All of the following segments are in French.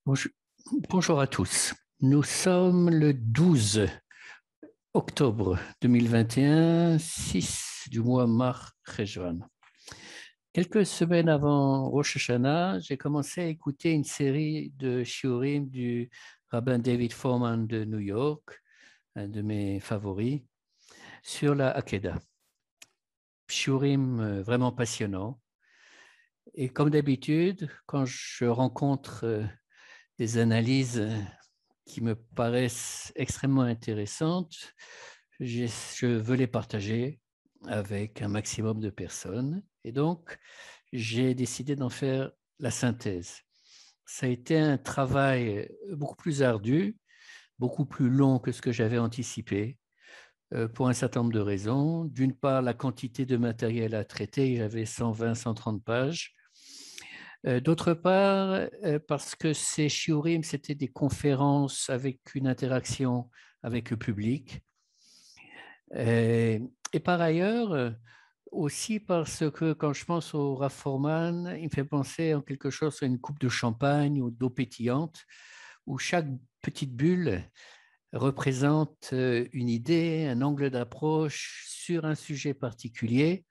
Bonjour, bonjour à tous. Nous sommes le 12 octobre 2021, 6 du mois Mar Cheshvan. Quelques semaines avant Rosh Hashanah, j'ai commencé à écouter une série de shiurim du rabbin David Foreman de New York, un de mes favoris, sur la Hakeda. Shiurim vraiment passionnant. Et comme d'habitude, quand je rencontre des analyses qui me paraissent extrêmement intéressantes, je veux les partager avec un maximum de personnes. Et donc, j'ai décidé d'en faire la synthèse. Ça a été un travail beaucoup plus ardu, beaucoup plus long que ce que j'avais anticipé, pour un certain nombre de raisons. D'une part, la quantité de matériel à traiter, j'avais 120, 130 pages. D'autre part, parce que ces shiurim, c'était des conférences avec une interaction avec le public. Et par ailleurs, aussi parce que quand je pense au Rav Foreman, il me fait penser en quelque chose à une coupe de champagne ou d'eau pétillante, où chaque petite bulle représente une idée, un angle d'approche sur un sujet particulier.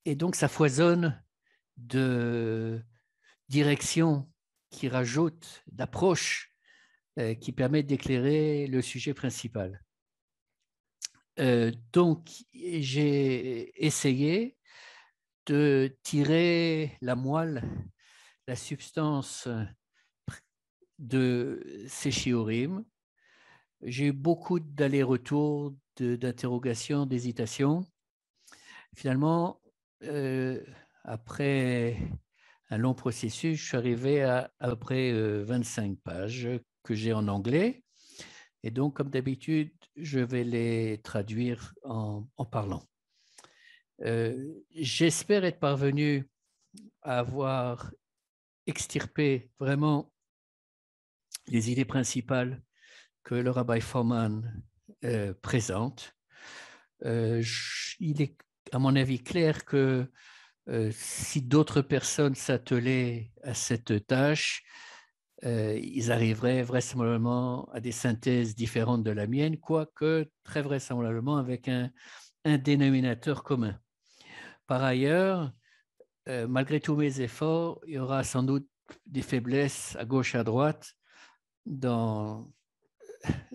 Et donc, ça foisonne de directions qui rajoutent, d'approches qui permettent d'éclairer le sujet principal. Donc, j'ai essayé de tirer la moelle, la substance de ces shiurim. J'ai eu beaucoup d'allers-retours, d'interrogations, d'hésitations. Finalement, après un long processus, je suis arrivé à peu près 25 pages que j'ai en anglais. Et donc, comme d'habitude, je vais les traduire en parlant. J'espère être parvenu à avoir extirpé vraiment les idées principales que le Rabbi Foreman présente. Il est, à mon avis, clair que si d'autres personnes s'attelaient à cette tâche, ils arriveraient vraisemblablement à des synthèses différentes de la mienne, quoique très vraisemblablement avec un dénominateur commun. Par ailleurs, malgré tous mes efforts, il y aura sans doute des faiblesses à gauche et à droite dans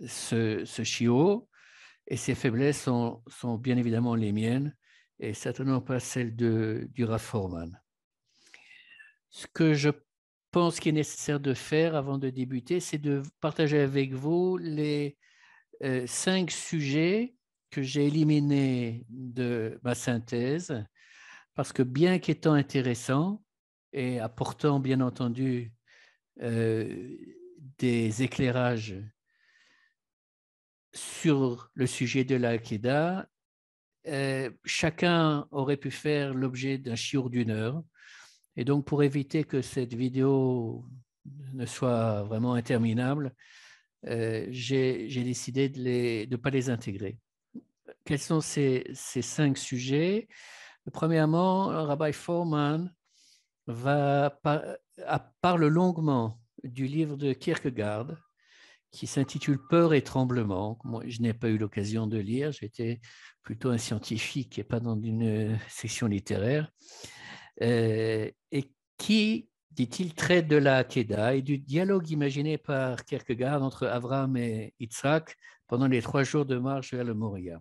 ce chiot, et ces faiblesses sont bien évidemment les miennes et certainement pas celles du Rav Foreman. Ce que je pense qu'il est nécessaire de faire avant de débuter, c'est de partager avec vous les 5 sujets que j'ai éliminés de ma synthèse, parce que bien qu'étant intéressant et apportant bien entendu des éclairages sur le sujet de l'Al-Qaïda, chacun aurait pu faire l'objet d'un shiur d'une heure. Et donc, pour éviter que cette vidéo ne soit vraiment interminable, j'ai décidé de ne pas les intégrer. Quels sont ces 5 sujets? Premièrement, Rabbi Foreman parle longuement du livre de Kierkegaard qui s'intitule Peur et tremblement. Moi, je n'ai pas eu l'occasion de lire, j'étais plutôt un scientifique et pas dans une section littéraire, et qui, dit-il, traite de la Hakeda et du dialogue imaginé par Kierkegaard entre Abraham et Yitzhak pendant les 3 jours de marche vers le Moria.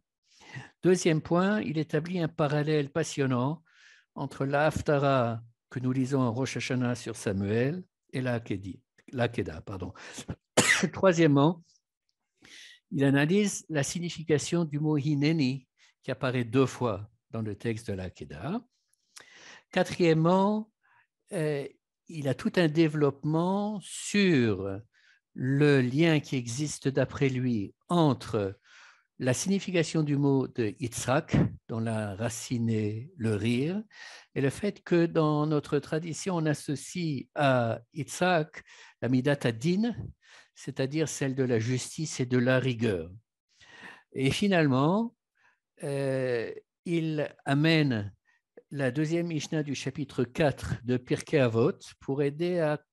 Deuxième point, il établit un parallèle passionnant entre la Haftara que nous lisons en Rosh Hashanah sur Samuel et la Hakeda. Troisièmement, il analyse la signification du mot Hineni qui apparaît 2 fois dans le texte de la Hakeda. Quatrièmement, il a tout un développement sur le lien qui existe d'après lui entre la signification du mot de Yitzhak, dont la racine est le rire, et le fait que dans notre tradition, on associe à Yitzhak la midat hadin, c'est-à-dire celle de la justice et de la rigueur. Et finalement, il amène la deuxième Mishnah du chapitre 4 de Pirkei Avot pour aider à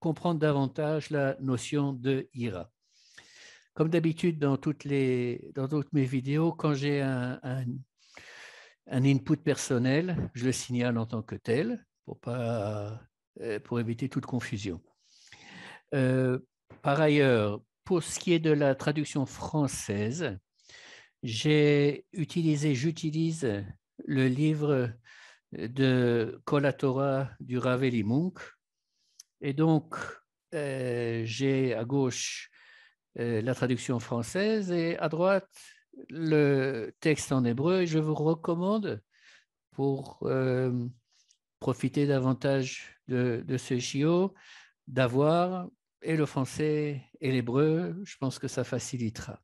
comprendre davantage la notion de ira. Comme d'habitude, dans toutes mes vidéos, quand j'ai un input personnel, je le signale en tant que tel pour éviter toute confusion. Par ailleurs, pour ce qui est de la traduction française, j'utilise le livre de Kol HaTorah du Rav Eli Munk. Et donc, j'ai à gauche la traduction française et à droite le texte en hébreu. Et je vous recommande, pour profiter davantage de ce JO, d'avoir et le français et l'hébreu. Je pense que ça facilitera.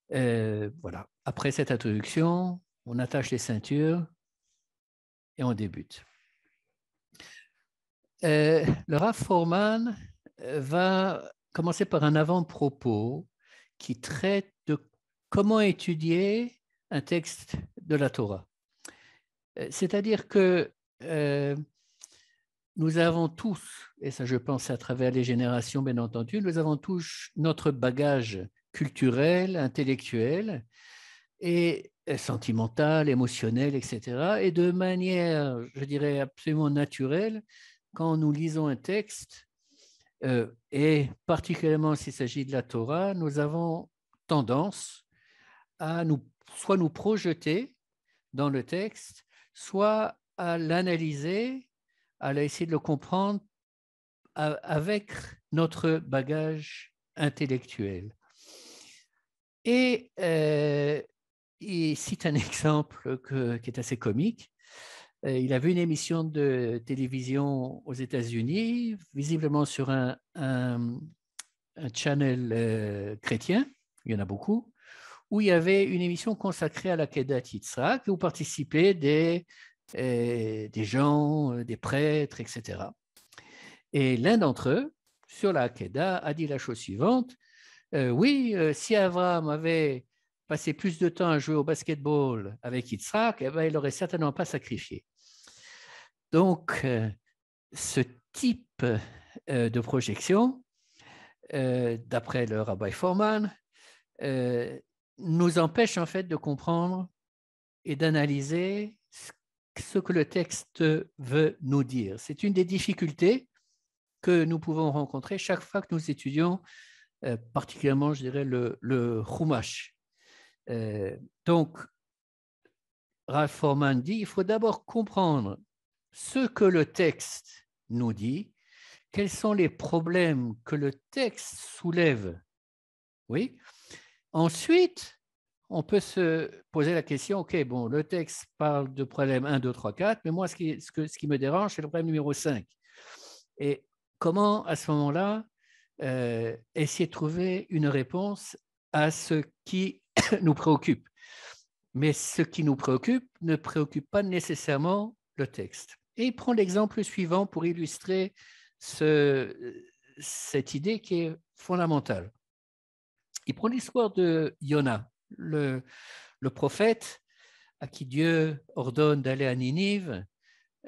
Voilà. Après cette introduction, on attache les ceintures et on débute. Le Rav Fohrman va commencer par un avant-propos qui traite de comment étudier un texte de la Torah. C'est-à-dire que nous avons tous, et ça je pense à travers les générations bien entendu, nous avons tous notre bagage culturel, intellectuel et sentimental, émotionnel, etc. Et de manière, je dirais, absolument naturelle, quand nous lisons un texte, et particulièrement s'il s'agit de la Torah, nous avons tendance à soit nous projeter dans le texte, soit à l'analyser, à essayer de le comprendre avec notre bagage intellectuel. Et il cite un exemple qui est assez comique. Il a vu une émission de télévision aux États-Unis, visiblement sur un channel chrétien, il y en a beaucoup, où il y avait une émission consacrée à la Kedat Yitzhak, où participaient des gens, des prêtres, etc. Et l'un d'entre eux, sur la Kedah, a dit la chose suivante: oui, si Abraham avait passé plus de temps à jouer au basketball avec Yitzhak, eh ben, il n'aurait certainement pas sacrifié. Donc, ce type de projection, d'après le Rabbi Fohrman, nous empêche en fait de comprendre et d'analyser ce que le texte veut nous dire. C'est une des difficultés que nous pouvons rencontrer chaque fois que nous étudions, particulièrement, je dirais, le Chumash. Donc, Rav Fohrman dit, il faut d'abord comprendre ce que le texte nous dit, quels sont les problèmes que le texte soulève. Oui. Ensuite, on peut se poser la question, OK, bon, le texte parle de problème 1, 2, 3, 4, mais moi, ce qui me dérange, c'est le problème numéro 5. Et comment, à ce moment-là, essayer de trouver une réponse à ce qui nous préoccupe. Mais ce qui nous préoccupe ne préoccupe pas nécessairement le texte. Et il prend l'exemple suivant pour illustrer cette idée qui est fondamentale. Il prend l'histoire de Yona, le prophète à qui Dieu ordonne d'aller à Ninive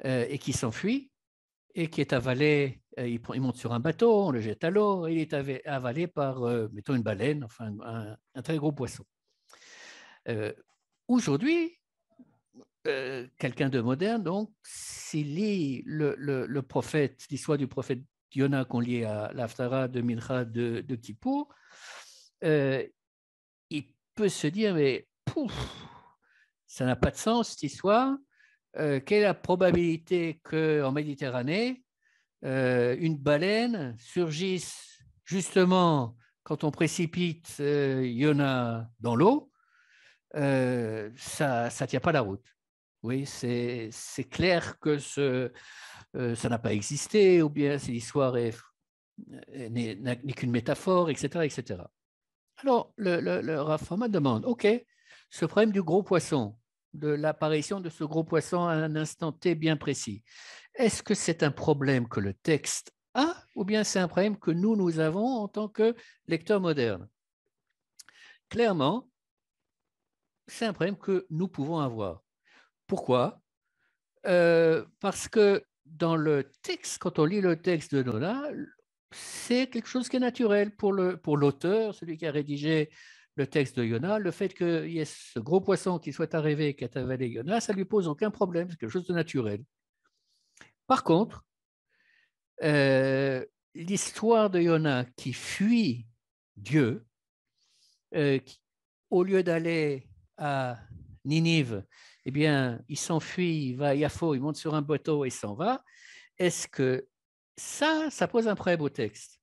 et qui s'enfuit et qui est avalé. Il monte sur un bateau, on le jette à l'eau et il est avalé par, mettons, une baleine, enfin un très gros poisson. Aujourd'hui, quelqu'un de moderne, donc, s'il lit le prophète, l'histoire du prophète Yona qu'on lit à l'Haftara de Mincha de Kippour, il peut se dire, mais ça n'a pas de sens cette histoire. Quelle est la probabilité qu'en Méditerranée, une baleine surgisse justement quand on précipite Yona dans l'eau? Ça ne tient pas la route. Oui, c'est clair que ça n'a pas existé, ou bien l'histoire n'est qu'une métaphore, etc., etc. Alors, le Rav Fohrman demande, OK, ce problème du gros poisson, de l'apparition de ce gros poisson à un instant T bien précis, est-ce que c'est un problème que le texte a, ou bien c'est un problème que nous avons en tant que lecteurs modernes? Clairement, c'est un problème que nous pouvons avoir. Pourquoi? Parce que dans le texte, quand on lit le texte de Yona, c'est quelque chose qui est naturel pour l'auteur, celui qui a rédigé le texte de Yona. Le fait qu'il y ait ce gros poisson qui soit arrivé et qui a avalé Yona, ça ne lui pose aucun problème, c'est quelque chose de naturel. Par contre, l'histoire de Yona qui fuit Dieu, au lieu d'aller à Ninive, eh bien, il s'enfuit, il va à Yafo, il monte sur un bateau et s'en va. Est-ce que ça pose un problème au texte?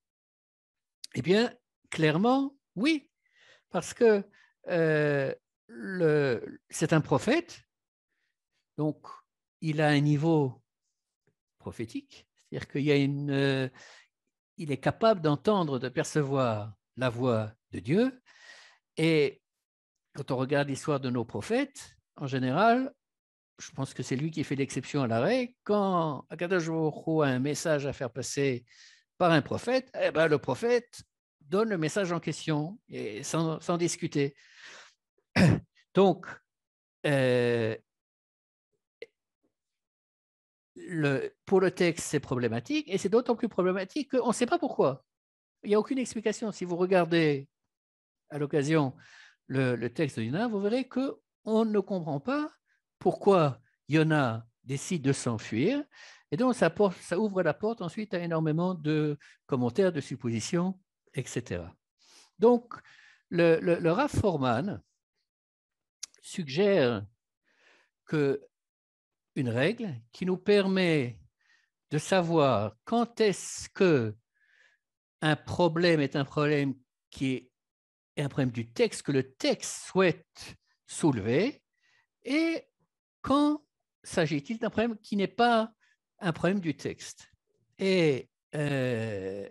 Eh bien, clairement, oui, parce que c'est un prophète, donc il a un niveau prophétique, c'est-à-dire il est capable d'entendre, de percevoir la voix de Dieu. Et quand on regarde l'histoire de nos prophètes, en général, je pense que c'est lui qui fait l'exception à la règle. Quand Akadosh Baruch Hu a un message à faire passer par un prophète, eh ben, le prophète donne le message en question et sans discuter. Donc, pour le texte, c'est problématique et c'est d'autant plus problématique qu'on ne sait pas pourquoi. Il n'y a aucune explication. Si vous regardez à l'occasion le texte de Yona, vous verrez qu'on ne comprend pas pourquoi Yona décide de s'enfuir. Et donc, ça ouvre la porte ensuite à énormément de commentaires, de suppositions, etc. Donc, le Rav Forman suggère une règle qui nous permet de savoir quand est-ce qu'un problème est un problème qui est un problème du texte, que le texte souhaite soulever, et quand s'agit-il d'un problème qui n'est pas un problème du texte. Et il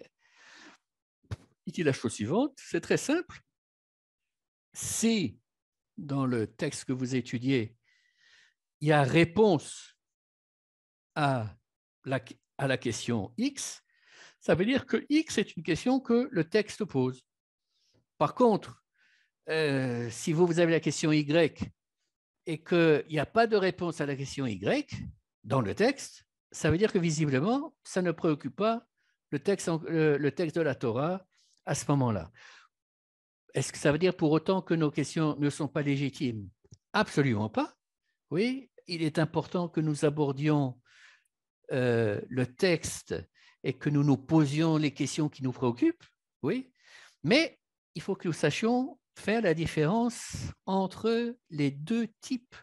dit la chose suivante, c'est très simple. Si dans le texte que vous étudiez, il y a réponse à la question X, ça veut dire que X est une question que le texte pose. Par contre, si vous avez la question Y et qu'il n'y a pas de réponse à la question Y dans le texte, ça veut dire que visiblement, ça ne préoccupe pas le texte de la Torah à ce moment-là. Est-ce que ça veut dire pour autant que nos questions ne sont pas légitimes? Absolument pas. Oui, il est important que nous abordions le texte et que nous nous posions les questions qui nous préoccupent, oui, mais il faut que nous sachions faire la différence entre les deux types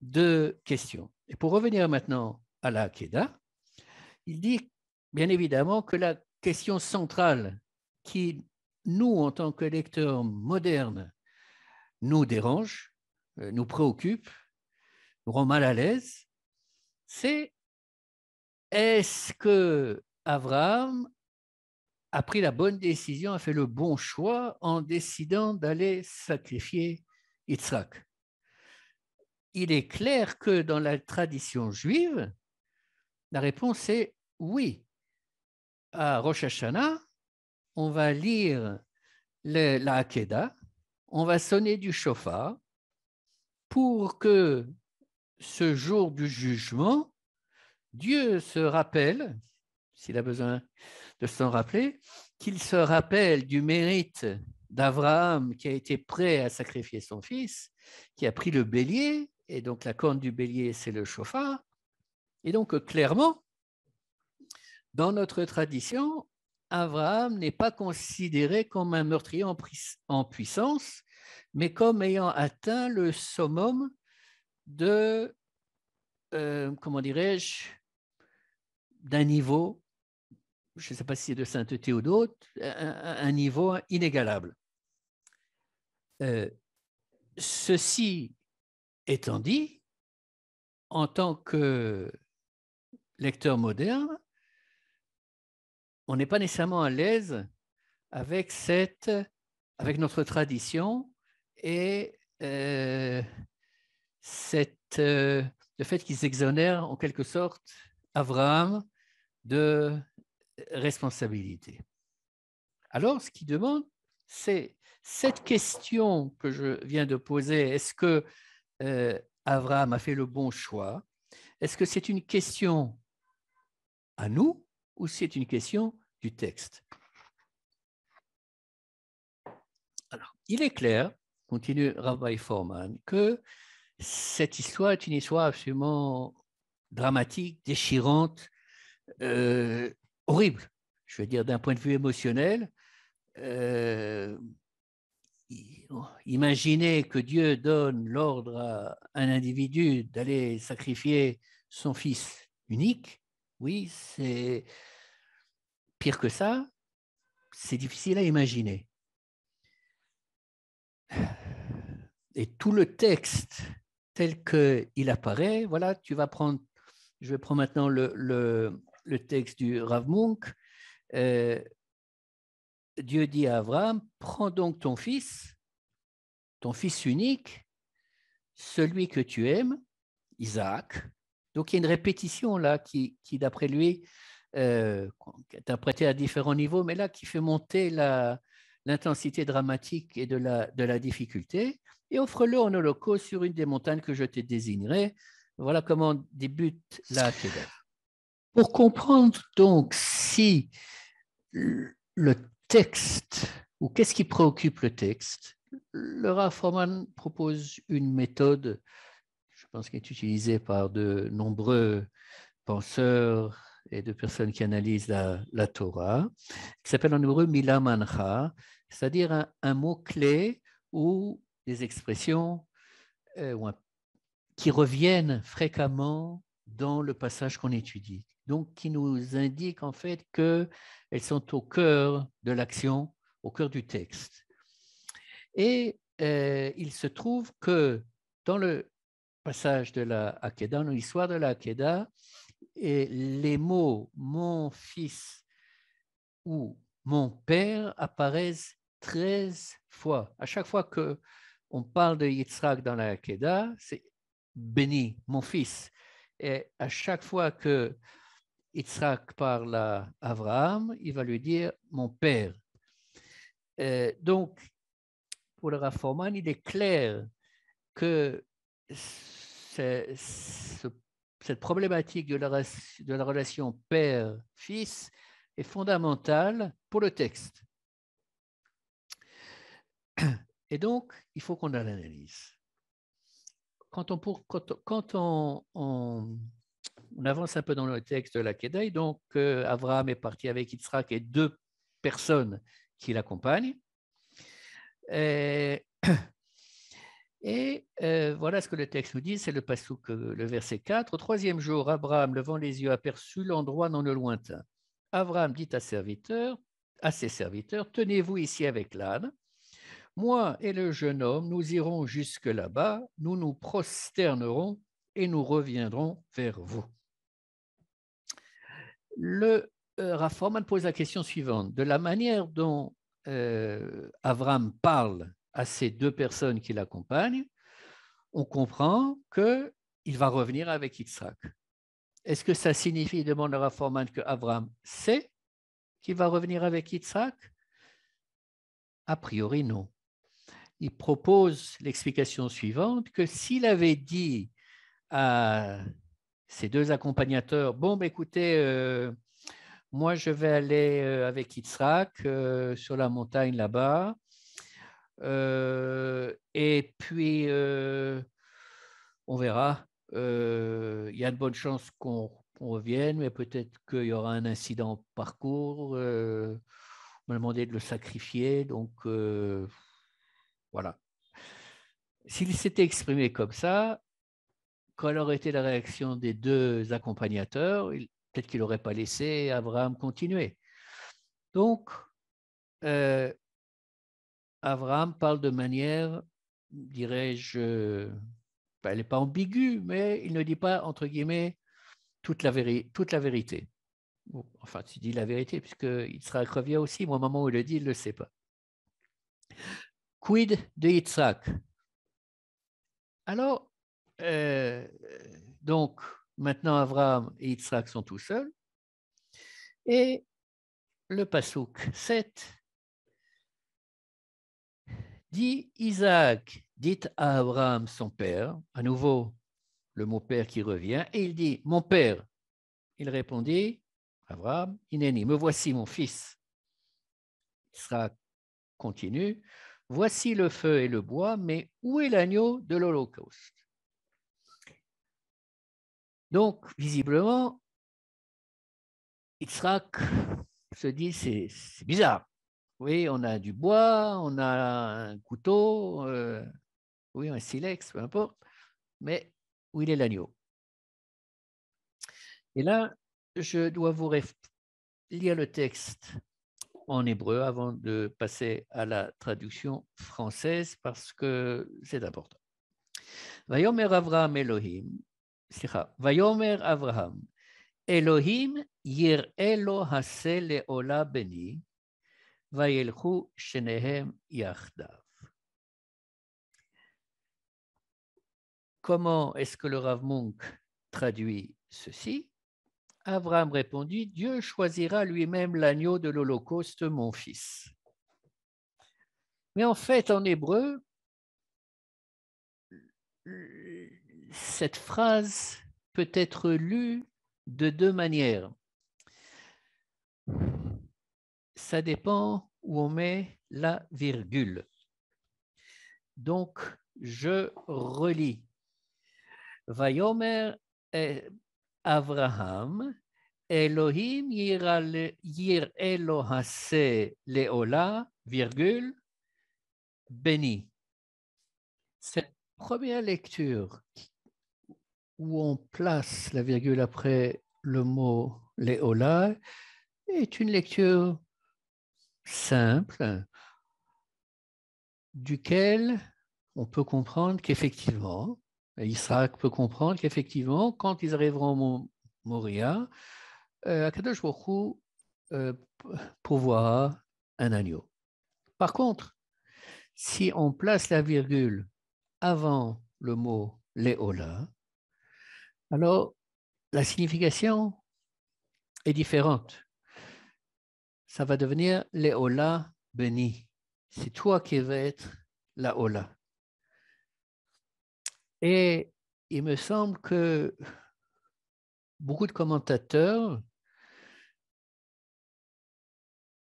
de questions. Et pour revenir maintenant à la Hakeda, il dit bien évidemment que la question centrale qui, nous, en tant que lecteurs modernes, nous dérange, nous préoccupe, nous rend mal à l'aise, c'est est-ce que Abraham a pris la bonne décision, a fait le bon choix en décidant d'aller sacrifier Yitzhak? Il est clair que dans la tradition juive, la réponse est oui. À Rosh Hashanah, on va lire la Hakeda, on va sonner du shofar pour que ce jour du jugement, Dieu se rappelle, s'il a besoin de s'en rappeler, qu'il se rappelle du mérite d'Abraham qui a été prêt à sacrifier son fils, qui a pris le bélier, et donc la corne du bélier, c'est le shofar. Et donc, clairement, dans notre tradition, Abraham n'est pas considéré comme un meurtrier en puissance, mais comme ayant atteint le summum de, comment dirais-je, d'un niveau, je ne sais pas si c'est de sainteté ou d'autre, un niveau inégalable. Ceci étant dit, en tant que lecteur moderne, on n'est pas nécessairement à l'aise avec notre tradition et le fait qu'ils exonèrent en quelque sorte Abraham de responsabilité. Alors, ce qu'il demande, c'est cette question que je viens de poser, est-ce que Abraham a fait le bon choix? Est-ce que c'est une question à nous ou c'est une question du texte? Alors, il est clair, continue Rabbi Foreman, que cette histoire est une histoire absolument dramatique, déchirante, horrible. Je veux dire, d'un point de vue émotionnel, imaginez que Dieu donne l'ordre à un individu d'aller sacrifier son fils unique. Oui, c'est pire que ça, c'est difficile à imaginer. Et tout le texte tel qu'il apparaît, voilà, tu vas prendre, je vais prendre maintenant le texte du Rav Munk. Dieu dit à Abraham, prends donc ton fils unique, celui que tu aimes, Isaac. Donc il y a une répétition là qui d'après lui, interprétée à différents niveaux, mais là qui fait monter l'intensité dramatique et de la difficulté, et offre-le en holocauste sur une des montagnes que je te désignerai. Voilà comment débute la Hakeda. Pour comprendre donc si le texte, ou qu'est-ce qui préoccupe le texte, le Rav Foreman propose une méthode, je pense qu'elle est utilisée par de nombreux penseurs et de personnes qui analysent la Torah, qui s'appelle en hébreu Mila Mancha, c'est-à-dire un mot-clé ou des expressions qui reviennent fréquemment dans le passage qu'on étudie. Donc, qui nous indiquent en fait qu'elles sont au cœur de l'action, au cœur du texte. Et il se trouve que dans le passage de la Hakeda, dans l'histoire de la Hakeda, et les mots mon fils ou mon père apparaissent 13 fois. À chaque fois qu'on parle de Yitzhak dans la Hakeda, c'est béni, mon fils. Et à chaque fois que Yitzhak parle à Abraham, il va lui dire mon père. Donc, pour le Rav Foreman, il est clair que cette problématique de la relation père-fils est fondamentale pour le texte. Et donc, il faut qu'on l'analyse. Quand on avance un peu dans le texte de la Kedai, donc Abraham est parti avec Yitzhak et 2 personnes qui l'accompagnent. Et voilà ce que le texte nous dit, c'est le passouk, le verset 4. Au 3e jour, Abraham, levant les yeux, aperçut l'endroit dans le lointain. Abraham dit à ses serviteurs, tenez-vous ici avec l'âne. Moi et le jeune homme, nous irons jusque là-bas, nous nous prosternerons et nous reviendrons vers vous. Le Rav Foreman pose la question suivante. De la manière dont Abraham parle à ces 2 personnes qui l'accompagnent, on comprend qu'il va revenir avec Yitzhak. Est-ce que ça signifie, demande le Rav Foreman, qu'Abraham sait qu'il va revenir avec Yitzhak? A priori, non. Il propose l'explication suivante, que s'il avait dit à ses 2 accompagnateurs, bon, écoutez, moi je vais aller avec Yitzhak sur la montagne là-bas, et puis on verra. Il y a de bonnes chances qu'on revienne, mais peut-être qu'il y aura un incident au parcours. On m'a demandé de le sacrifier, donc voilà. S'il s'était exprimé comme ça, quelle aurait été la réaction des 2 accompagnateurs? Peut-être qu'il n'aurait pas laissé Abraham continuer. Donc, Abraham parle de manière, dirais-je, elle n'est pas ambiguë, mais il ne dit pas, entre guillemets, toute la vérité. Bon, enfin, tu dis la vérité, puisqu'il sera revient aussi, mais au moment où il le dit, il ne le sait pas. Quid de Yitzhak? Alors, donc, maintenant, Abraham et Yitzhak sont tout seuls, et le passouk 7 dit Isaac dit à Abraham son père, à nouveau le mot père qui revient, et il dit mon père. Il répondit Abraham, Hineni, me voici mon fils. Yitzhak continue, voici le feu et le bois, mais où est l'agneau de l'Holocauste? Donc, visiblement, Yitzhak se dit, c'est bizarre. Oui, on a du bois, on a un couteau, oui, un silex, peu importe, mais où il est l'agneau? Et là, je dois vous lire le texte en hébreu avant de passer à la traduction française parce que c'est important. Vayomer Avraham Elohim, Vayomer Avraham, Elohim yir'e lo haseh le'ola beni, vayelchu shenehem yachdav. Comment est-ce que le Rav Munk traduit ceci? Abraham répondit, Dieu choisira lui-même l'agneau de l'Holocauste, mon fils. Mais en fait, en hébreu, cette phrase peut être lue de deux manières. Ça dépend où on met la virgule. Donc, je relis. Vayomer Avraham, Elohim yir'e lo haseh le'ola, virgule, béni. Cette première lecture où on place la virgule après le mot le'ola est une lecture simple duquel on peut comprendre qu'effectivement, Isaac peut comprendre qu'effectivement, quand ils arriveront à Moria, Akadosh Baruch Hu pourvoira un agneau. Par contre, si on place la virgule avant le mot Léola, alors la signification est différente. Ça va devenir Léola béni. C'est toi qui vas être la Ola. Et il me semble que beaucoup de commentateurs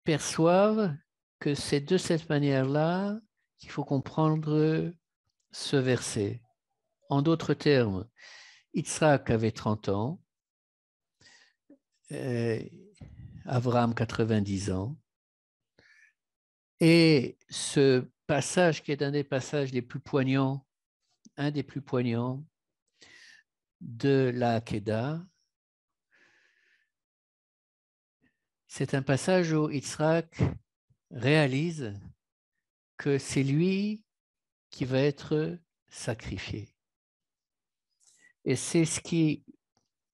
perçoivent que c'est de cette manière-là qu'il faut comprendre ce verset. En d'autres termes, Yitzhak avait 30 ans, Abraham 90 ans, et ce passage qui est un des passages les plus poignants, un des plus poignants de la Hakeda, c'est un passage où Yitzhak réalise que c'est lui qui va être sacrifié. Et c'est ce qui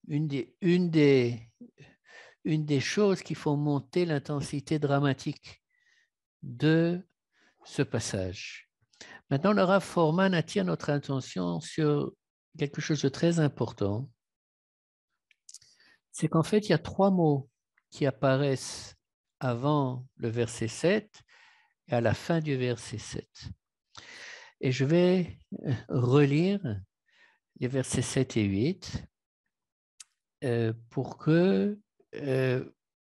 une des choses qui font monter l'intensité dramatique de ce passage. Maintenant, le Rav Forman attire notre attention sur quelque chose de très important. C'est qu'en fait, il y a 3 mots qui apparaissent avant le verset 7 et à la fin du verset 7. Et je vais relire les versets 7 et 8 pour que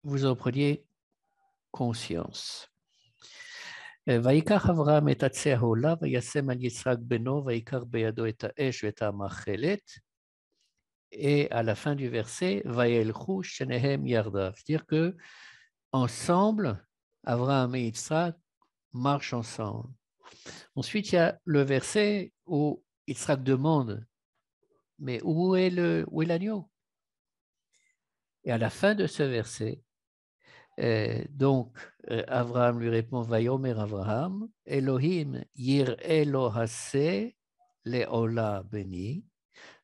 vous en preniez conscience. ויקח אברהם את עצי העולה וישם על יצחק בנו ויקח בידו את האש ואת המאכלת. Et à la fin du verset, וילכו שניהם יחדיו. C'est-à-dire que ensemble, Abraham et Yitzhak marchent ensemble. Ensuite, il y a le verset où Yitzhak demande, mais où est l'agneau? Et à la fin de ce verset, donc, Abraham lui répond, Vayomer Abraham, Elohim yir'e lo haseh le'ola beni,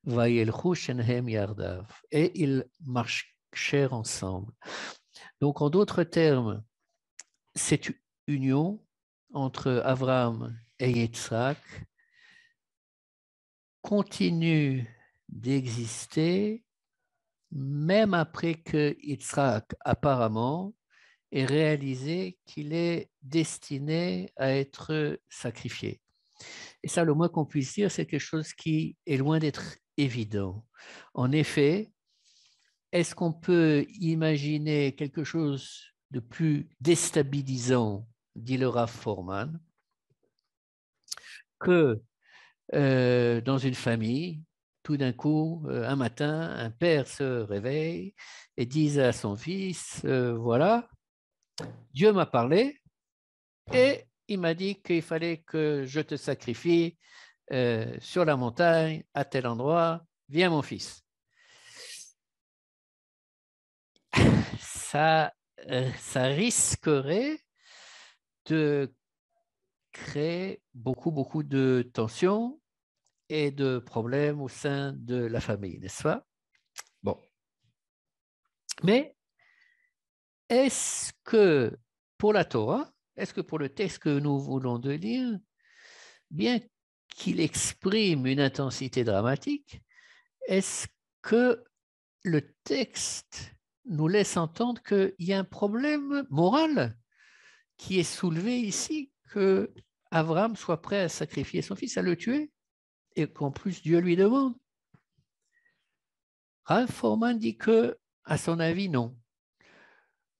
vayelchu shenhem yardav. Et ils marchèrent ensemble. Donc, en d'autres termes, cette union entre Abraham et Yitzhak continue d'exister même après que Yitzhak, apparemment, ait réalisé qu'il est destiné à être sacrifié. Et ça, le moins qu'on puisse dire, c'est quelque chose qui est loin d'être évident. En effet, est-ce qu'on peut imaginer quelque chose de plus déstabilisant, dit le Rav Foreman, que dans une famille, tout d'un coup, un matin, un père se réveille et dit à son fils, voilà, Dieu m'a parlé et il m'a dit qu'il fallait que je te sacrifie sur la montagne, à tel endroit, viens mon fils. Ça risquerait de créer beaucoup de tensions et de problèmes au sein de la famille, n'est-ce pas? Bon. Mais est-ce que pour la Torah, est-ce que pour le texte que nous voulons de lire, bien qu'il exprime une intensité dramatique, est-ce que le texte nous laisse entendre qu'il y a un problème moral qui est soulevé ici, que Abraham soit prêt à sacrifier son fils, à le tuer, et qu'en plus Dieu lui demande? Ralph Foreman dit que, à son avis, non.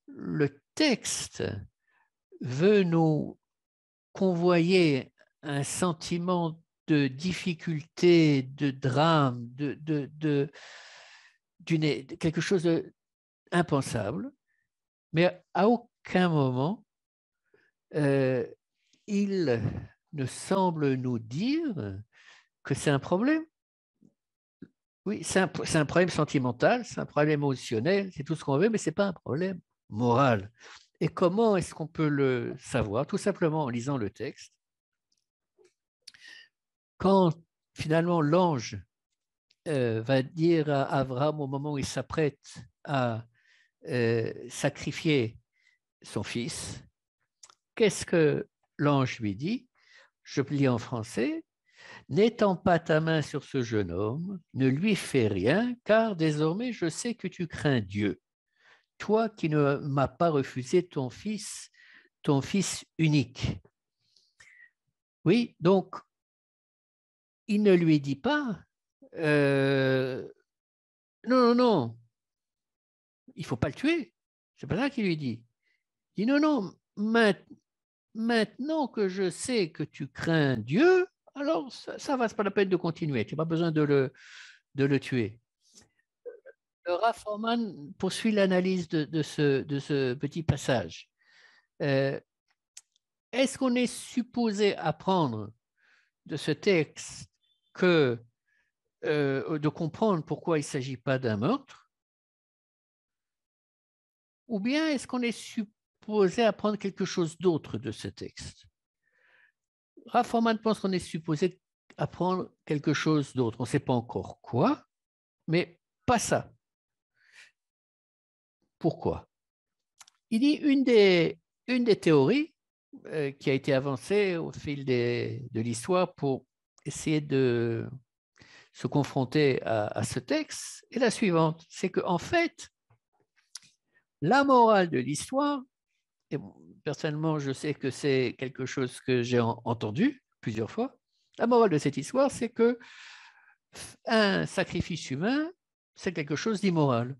Le texte veut nous convoyer un sentiment de difficulté, de drame, de quelque chose d'impensable, mais à aucun moment il ne semble nous dire que c'est un problème. Oui, c'est un problème sentimental, c'est un problème émotionnel, c'est tout ce qu'on veut, mais ce n'est pas un problème moral. Et comment est-ce qu'on peut le savoir? Tout simplement en lisant le texte. Quand finalement l'ange va dire à Abraham au moment où il s'apprête à sacrifier son fils, qu'est-ce que l'ange lui dit? Je lis en français. N'étends pas ta main sur ce jeune homme, ne lui fais rien, car désormais je sais que tu crains Dieu, toi qui ne m'as pas refusé ton fils unique. Oui, donc il ne lui dit pas non, non, non, il ne faut pas le tuer. C'est pas ça qu'il lui dit. Il dit non, non, maintenant que je sais que tu crains Dieu, alors ça va, c'est pas la peine de continuer. Tu n'as pas besoin de le tuer. Le Rav Foreman poursuit l'analyse de ce petit passage. Est-ce qu'on est supposé apprendre de ce texte de comprendre pourquoi il ne s'agit pas d'un meurtre? Ou bien est-ce qu'on est supposé apprendre quelque chose d'autre de ce texte? Rav Foreman pense qu'on est supposé apprendre quelque chose d'autre. On ne sait pas encore quoi, mais pas ça. Pourquoi? Il dit une des théories qui a été avancée au fil de l'histoire pour essayer de se confronter à ce texte est la suivante. C'est qu'en fait, la morale de l'histoire, et personnellement, je sais que c'est quelque chose que j'ai entendu plusieurs fois, la morale de cette histoire, c'est que un sacrifice humain, c'est quelque chose d'immoral.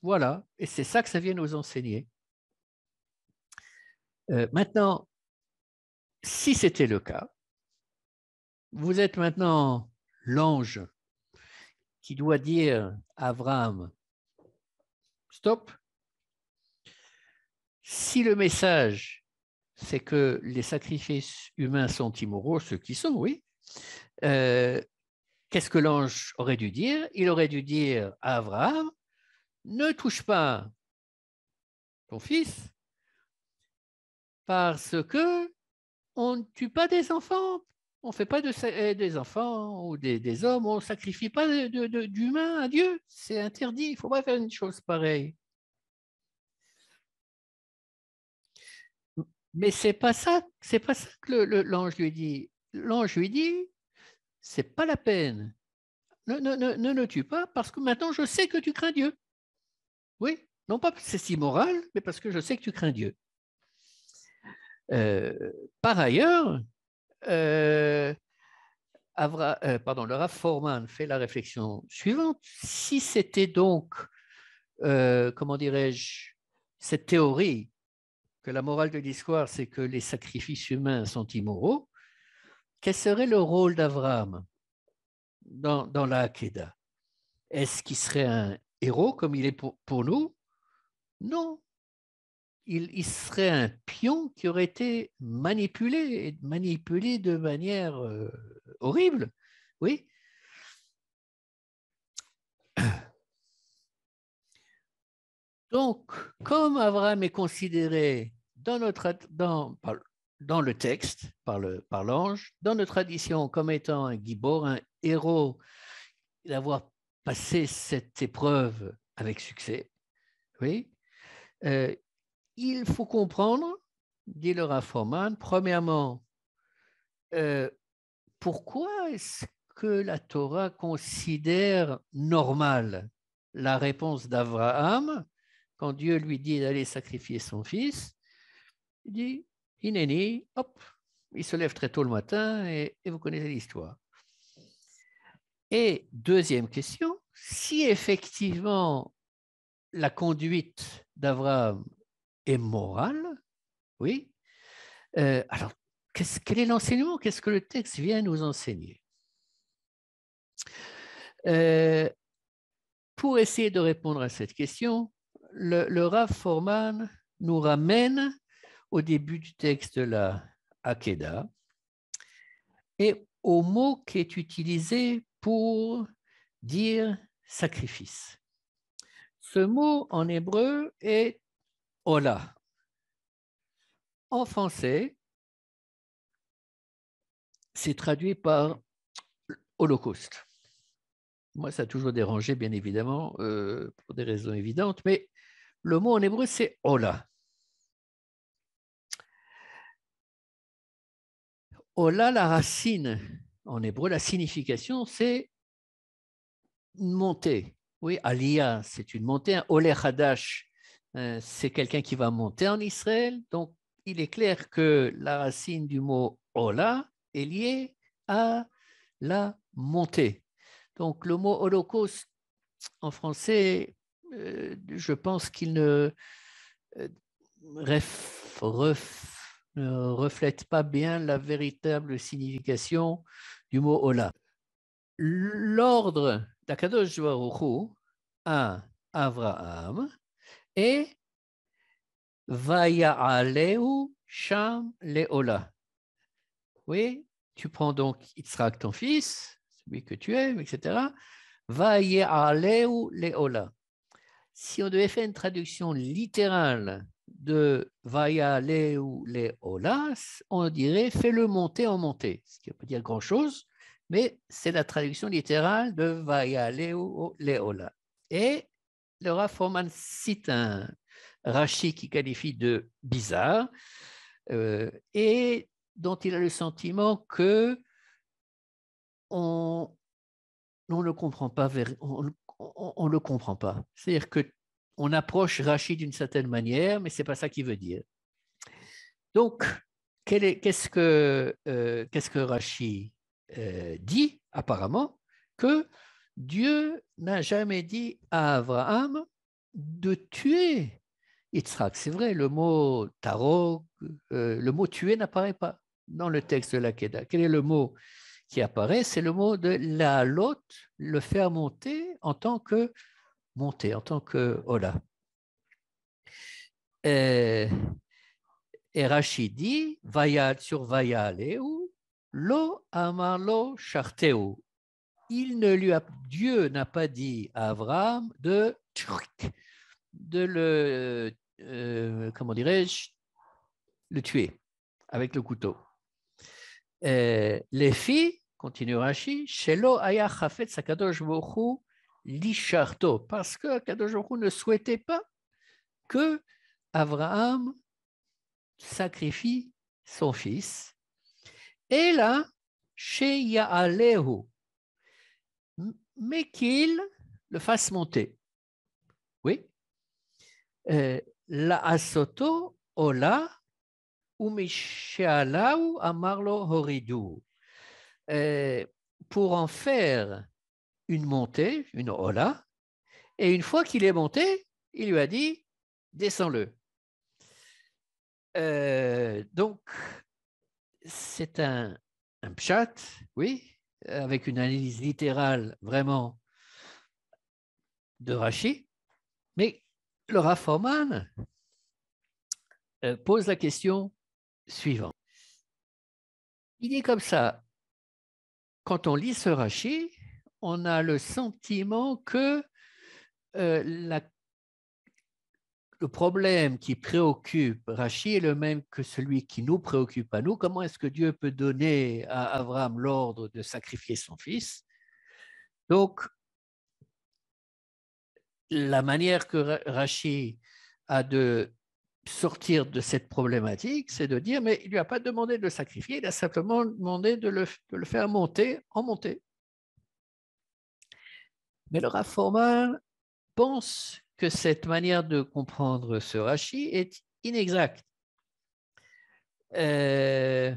Voilà, et c'est ça que ça vient nous enseigner. Maintenant, si c'était le cas, vous êtes maintenant l'ange qui doit dire à Abraham, stop. Si le message, c'est que les sacrifices humains sont immoraux, ceux qui sont, oui, qu'est-ce que l'ange aurait dû dire? Il aurait dû dire à Abraham, ne touche pas ton fils parce que on ne tue pas des enfants, on ne fait pas des enfants ou des hommes, on ne sacrifie pas d'humains à Dieu, c'est interdit, il ne faut pas faire une chose pareille. Mais c'est pas ça que l'ange lui dit. L'ange lui dit, c'est pas la peine. Ne le tue pas parce que maintenant je sais que tu crains Dieu. Oui, non pas parce que c'est immoral, mais parce que je sais que tu crains Dieu. Par ailleurs, le Rav Foreman fait la réflexion suivante. Si c'était donc comment dirais-je, cette théorie que la morale de l'histoire, c'est que les sacrifices humains sont immoraux, quel serait le rôle d'Abraham dans la Hakeda? Est-ce qu'il serait un héros comme il est pour nous? Non. Il serait un pion qui aurait été manipulé de manière horrible. Oui. Donc, comme Abraham est considéré dans le texte, par l'ange, dans notre tradition comme étant un gibor, un héros, d'avoir passé cette épreuve avec succès, oui, il faut comprendre, dit le Rav Fohrman, premièrement, pourquoi est-ce que la Torah considère normale la réponse d'Abraham quand Dieu lui dit d'aller sacrifier son fils? Il dit, Hineni, hop, il se lève très tôt le matin et vous connaissez l'histoire. Et deuxième question, si effectivement la conduite d'Abraham est morale, oui, alors quel est l'enseignement? Qu'est-ce que le texte vient nous enseigner? Pour essayer de répondre à cette question, le Rav Fohrman nous ramène au début du texte de la Hakeda et au mot qui est utilisé pour dire sacrifice. Ce mot en hébreu est Ola. En français, c'est traduit par Holocauste. Moi, ça a toujours dérangé, bien évidemment, pour des raisons évidentes, mais le mot en hébreu, c'est Ola. Ola, la racine en hébreu, la signification, c'est une montée. Oui, Aliyah, c'est une montée. Olé Hadash, c'est quelqu'un qui va monter en Israël. Donc, il est clair que la racine du mot Ola est liée à la montée. Donc, le mot holocauste en français, je pense qu'il ne reflète pas bien la véritable signification du mot Ola. L'ordre d'Akadosh Baruch Hu à Avraham est Vaya'aleu Sham Leola. Oui, tu prends donc Yitzhak, ton fils, celui que tu aimes, etc. Vaya'aleu Leola. Si on devait faire une traduction littérale de Vaya'aleu Leola, on dirait fais-le monter en montée, ce qui ne veut pas dire grand-chose, mais c'est la traduction littérale de Vaya'aleu Leola. Et le Rav Fohrman cite un Rashi qui qualifie de bizarre et dont il a le sentiment que on ne comprend pas, on le comprend pas. C'est-à-dire qu'on approche Rashi d'une certaine manière, mais ce n'est pas ça qu'il veut dire. Donc, qu'est-ce que Rashi dit apparemment? Que Dieu n'a jamais dit à Abraham de tuer Yitzhak. C'est vrai, le mot tarok, le mot tuer n'apparaît pas dans le texte de la Keda. Quel est le mot qui apparaît? C'est le mot de la lot, le faire monter en tant que hola. Et Rashi dit, sur Vayaleu, lo amarlo charteu. Dieu n'a pas dit à Abraham de le, comment dirais-je, le tuer avec le couteau. Les filles, continue Rashi, Shelo aya chafetz hakadosh baruch hu lisharto, parce que Hakadosh baruch hu ne souhaitait pas que Abraham sacrifie son fils. Et là, chez Ya'alehu, mais qu'il le fasse monter. Oui. La asoto ola ou mishalau amarlo horidu. Pour en faire une montée, une ola, Et une fois qu'il est monté, il lui a dit, descends-le. Donc, c'est un pshat, oui, avec une analyse littérale vraiment de Rashi, mais le Rav Horman pose la question suivante. Il dit comme ça, quand on lit ce Rashi, on a le sentiment que le problème qui préoccupe Rachi est le même que celui qui nous préoccupe à nous. Comment est-ce que Dieu peut donner à Abraham l'ordre de sacrifier son fils? Donc, la manière que Rachi a de sortir de cette problématique, c'est de dire, mais il ne lui a pas demandé de le sacrifier, il a simplement demandé de le faire monter en montée. Mais le Rav Horman pense que cette manière de comprendre ce Rashi est inexacte. Et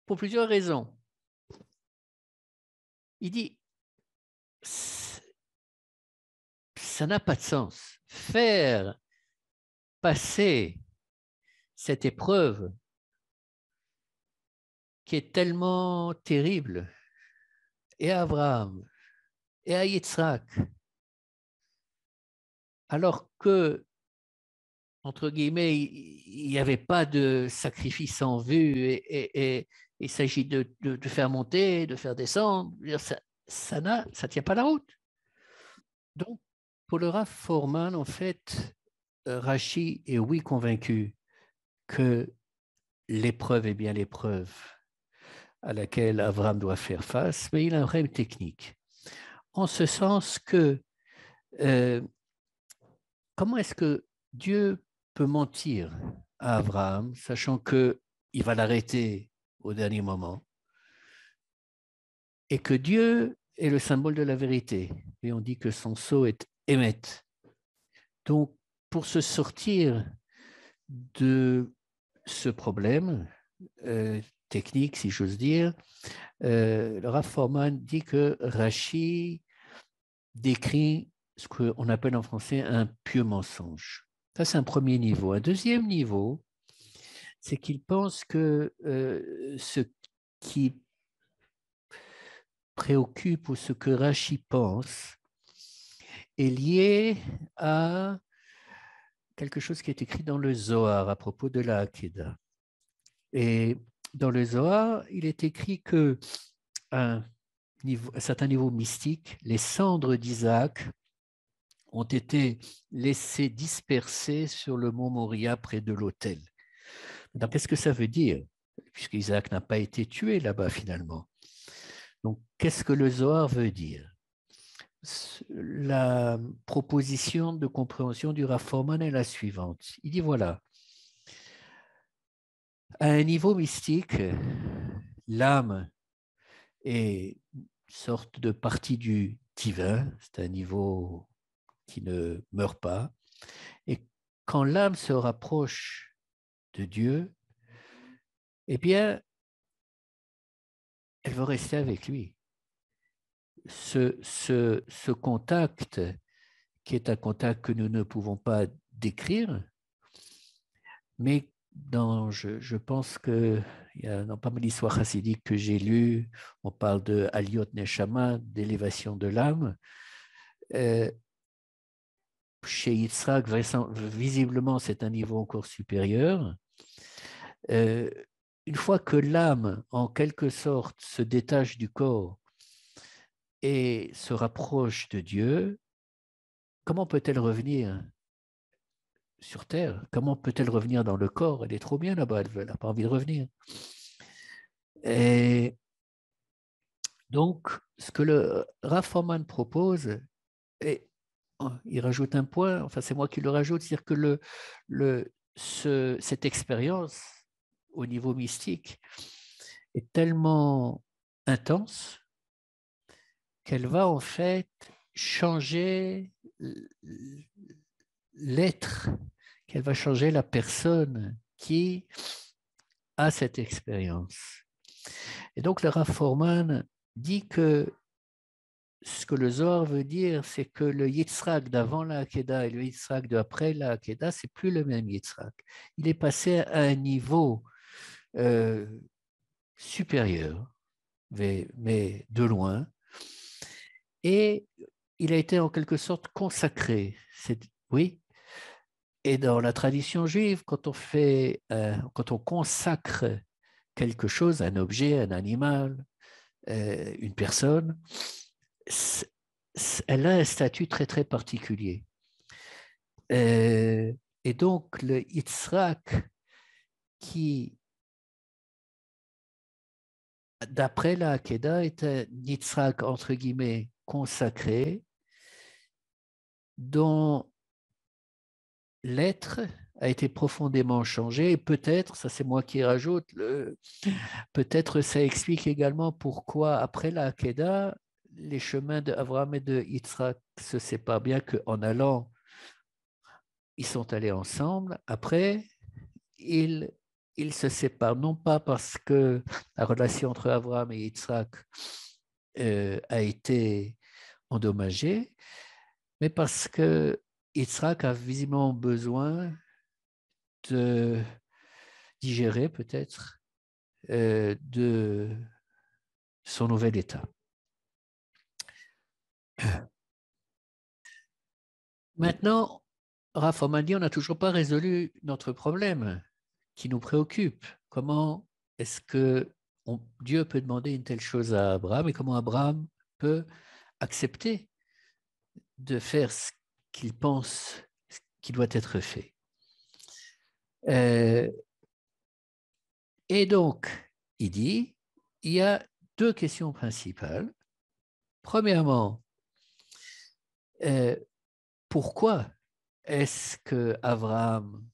pour plusieurs raisons. Il dit, ça n'a pas de sens. Faire passer cette épreuve qui est tellement terrible, et à Abraham, et à Yitzhak, alors que, entre guillemets, il n'y avait pas de sacrifice en vue, et il s'agit de faire monter, de faire descendre, ça ne tient pas la route. Donc, pour le Rav Horman, en fait, Rashi est oui convaincu que l'épreuve est bien l'épreuve à laquelle Abraham doit faire face, mais il a un problème technique. En ce sens que comment est-ce que Dieu peut mentir à Abraham, sachant qu'il va l'arrêter au dernier moment, et que Dieu est le symbole de la vérité, et on dit que son sceau est Émet. Donc, pour se sortir de ce problème technique, si j'ose dire, le Rav Horman dit que Rashi décrit ce qu'on appelle en français un pieux mensonge. Ça, c'est un premier niveau. Un deuxième niveau, c'est qu'il pense que ce qui préoccupe ou ce que Rashi pense est lié à quelque chose qui est écrit dans le Zohar à propos de la Hakeda. Et dans le Zohar, il est écrit que à un certain niveau mystique, les cendres d'Isaac ont été laissées dispersées sur le mont Moria près de l'autel. Donc, qu'est-ce que ça veut dire? Puisqu'Isaac n'a pas été tué là-bas finalement. Donc, qu'est-ce que le Zohar veut dire? La proposition de compréhension du Rav Horman est la suivante. Il dit voilà, à un niveau mystique, l'âme est une sorte de partie du divin, c'est un niveau qui ne meurt pas. Et quand l'âme se rapproche de Dieu, eh bien, elle va rester avec lui. Ce contact, qui est un contact que nous ne pouvons pas décrire, mais je pense qu'il y a dans pas mal d'histoires chassidiques que j'ai lues, on parle de Aliyot Neshama, d'élévation de l'âme. Chez Yitzhak, visiblement, c'est un niveau encore supérieur. Une fois que l'âme, en quelque sorte, se détache du corps et se rapproche de Dieu, comment peut-elle revenir sur Terre? Comment peut-elle revenir dans le corps? Elle est trop bien là-bas, elle n'a pas envie de revenir. Et donc, ce que le Rav Horman propose, et il rajoute un point, enfin c'est moi qui le rajoute, c'est-à-dire que cette expérience au niveau mystique est tellement intense qu'elle va en fait changer l'être, qu'elle va changer la personne qui a cette expérience. Et donc le Rav Horman dit que ce que le Zohar veut dire, c'est que le Yitzhak d'avant la Hakeda et le Yitzhak d'après la Hakeda, c'est plus le même Yitzhak. Il est passé à un niveau supérieur, mais de loin, et il a été en quelque sorte consacré. Oui. Et dans la tradition juive, quand on consacre quelque chose, un objet, un animal, une personne, elle a un statut très très particulier. Et donc le Yitzhak qui, d'après la Hakeda, est un Yitzhak entre guillemets consacré, dont l'être a été profondément changé, et peut-être, ça c'est moi qui rajoute, peut-être ça explique également pourquoi après la Hakeda, les chemins d'Abraham et de Yitzhak se séparent, bien qu'en allant, ils sont allés ensemble. Après, ils se séparent, non pas parce que la relation entre Abraham et Yitzhak a été endommagée, mais parce que Yitzhak a visiblement besoin de digérer peut-être de son nouvel état. Maintenant, Raph, on m'a dit on n'a toujours pas résolu notre problème qui nous préoccupe. Comment est-ce que Dieu peut demander une telle chose à Abraham et comment Abraham peut accepter de faire ce qu'il pense qui doit être fait. Et donc, il dit, il y a deux questions principales. Premièrement, pourquoi est-ce que Abraham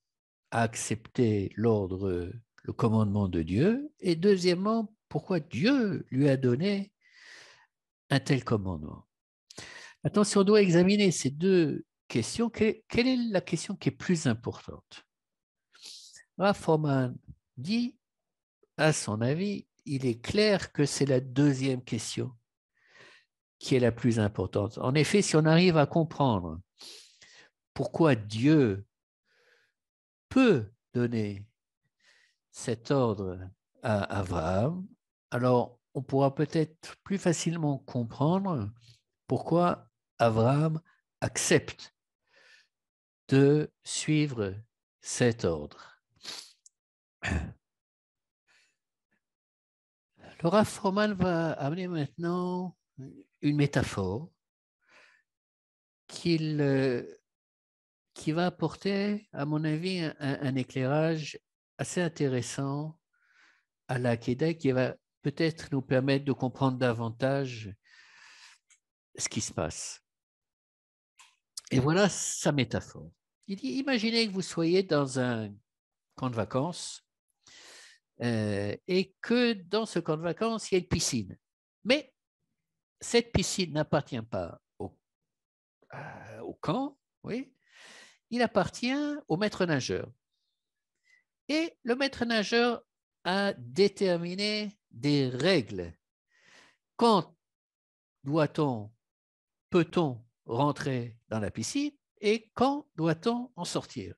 a accepté l'ordre, le commandement de Dieu? Et deuxièmement, pourquoi Dieu lui a donné un tel commandement? Maintenant, si on doit examiner ces deux questions, quelle est la question qui est plus importante? Raffoman dit, à son avis, il est clair que c'est la deuxième question qui est la plus importante. En effet, si on arrive à comprendre pourquoi Dieu peut donner cet ordre à Abraham, alors on pourra peut-être plus facilement comprendre pourquoi Abraham accepte de suivre cet ordre. Le Rav Froman va amener maintenant une métaphore qui va apporter, à mon avis, un éclairage assez intéressant à la Hakeda qui va peut-être nous permettre de comprendre davantage ce qui se passe. Et voilà sa métaphore. Il dit, imaginez que vous soyez dans un camp de vacances et que dans ce camp de vacances, il y a une piscine. Mais cette piscine n'appartient pas au camp, oui, il appartient au maître nageur. Et le maître nageur a déterminé des règles. Quand doit-on, peut-on rentrer dans la piscine et quand doit-on en sortir?